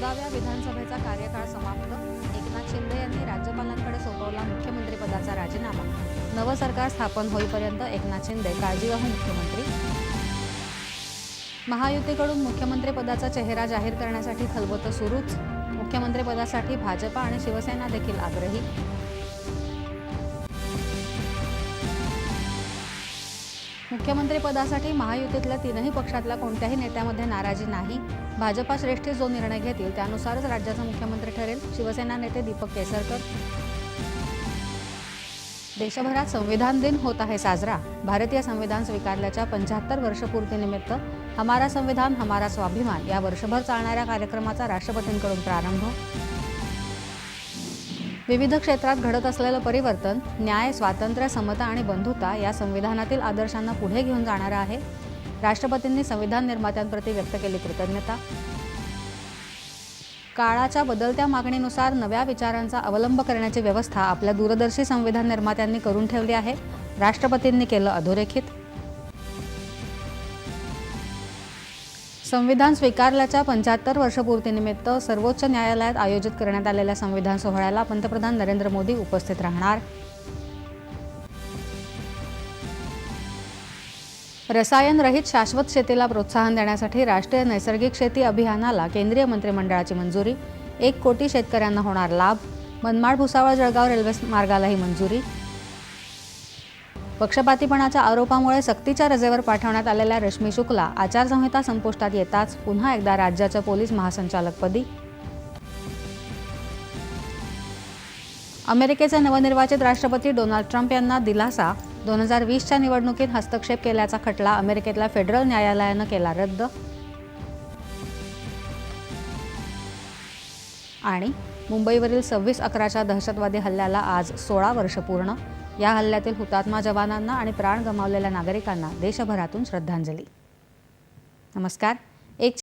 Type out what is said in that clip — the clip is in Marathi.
14व्या विधानसभेचा कार्यकाळ समाप्त। एकनाथ शिंदे यांनी राज्यपालांकडे सोपवला मुख्यमंत्रीपदाचा राजीनामा। नवं सरकार स्थापन होईपर्यंत एकनाथ शिंदे काळजीवाहू मुख्यमंत्री। महायुतीकडून मुख्यमंत्रीपदाचा चेहरा जाहीर करण्यासाठी खलबतं सुरूच। मुख्यमंत्रीपदासाठी भाजपा आणि शिवसेना देखील आग्रही। मुख्यमंत्रीपदासाठी महायुतीतल्या तीनही पक्षातल्या कोणत्याही नेत्यामध्ये नाराजी नाही। भाजपा श्रेष्ठी जो निर्णय घेतील त्यानुसारच राज्याचा मुख्यमंत्री ठरेल। शिवसेना नेते दीपक केसरकर। देशभरात संविधान दिन होत आहे साजरा। भारतीय संविधान स्वीकारल्याच्या 75 वर्षपूर्तीनिमित्त हमारा संविधान हमारा स्वाभिमान या वर्षभर चालणाऱ्या कार्यक्रमाचा राष्ट्रपतींकडून प्रारंभ। विविध क्षेत्रात घडत असलेलं परिवर्तन न्याय, स्वातंत्र्य, समता आणि बंधुता या संविधानातील आदर्शांना पुढे घेऊन जाणारं आहे। राष्ट्रपतींनी संविधान निर्मात्यांप्रती व्यक्त केली कृतज्ञता। काळाच्या बदलत्या मागणीनुसार नव्या विचारांचा अवलंब करण्याची व्यवस्था आपल्या दूरदर्शी संविधान निर्मात्यांनी करून ठेवली आहे। राष्ट्रपतींनी केलं अधोरेखित। संविधान स्वीकारल्याच्या 75 वर्षपूर्तीनिमित्त सर्वोच्च न्यायालयात आयोजित करण्यात आलेल्या संविधान सोहळ्याला पंतप्रधान नरेंद्र मोदी उपस्थित राहणार। रसायन रहित शाश्वत शेतीला प्रोत्साहन देण्यासाठी राष्ट्रीय नैसर्गिक शेती अभियानाला केंद्रीय मंत्रिमंडळाची मंजुरी। 1 कोटी शेतकऱ्यांना होणार लाभ। मनमाड भुसावळ जळगाव रेल्वे मार्गालाही मंजुरी। पक्षपातीपणाच्या आरोपामुळे सक्तीच्या रजेवर पाठवण्यात आलेल्या रश्मी शुक्ला आचारसंहिता संपुष्टात येताच पुन्हा एकदा राज्याच्या पोलीस महासंचालकपदी। अमेरिकेचे नवनिर्वाचित राष्ट्रपती डोनाल्ड ट्रम्प यांना दिलासा। 2020च्या निवडणुकीत हस्तक्षेप केल्याचा खटला अमेरिकेतल्या फेडरल न्यायालयानं केला रद्द। आणि मुंबईवरील 26/11च्या दहशतवादी हल्ल्याला आज 16 वर्ष पूर्ण। या हल्ल्यातील हुतात्मा जवानांना आणि प्राण गमावलेल्या नागरिकांना देशभरातून श्रद्धांजली। नमस्कार।